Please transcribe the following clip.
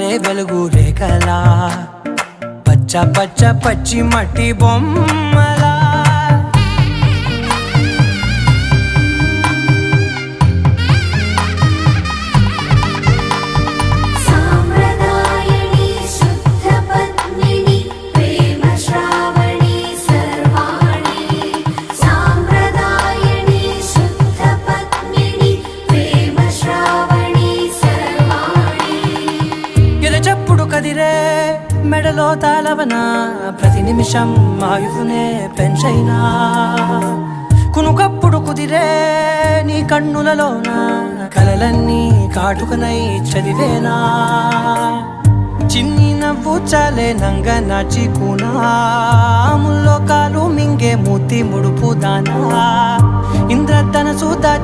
జారే వెలుగు రేఖలా పచ్చ పచ్చ పచ్చి మట్టి బొమ్మలా చెప్పుడు కదిరే మెడలో తాళవన ప్రతి నిమిషం ఆయుధునే పెంచైనా కునుకప్పుడు కుదిరే నీ కన్నులలోన కలలన్నీ కాటుకనై చదివేనా చిన్ని నవ్వు చాలే నంగ నాచి కూనాముల్లో కాలు మింగే మూతి ముడుపు దానా ఇంద్రధనసు దాచి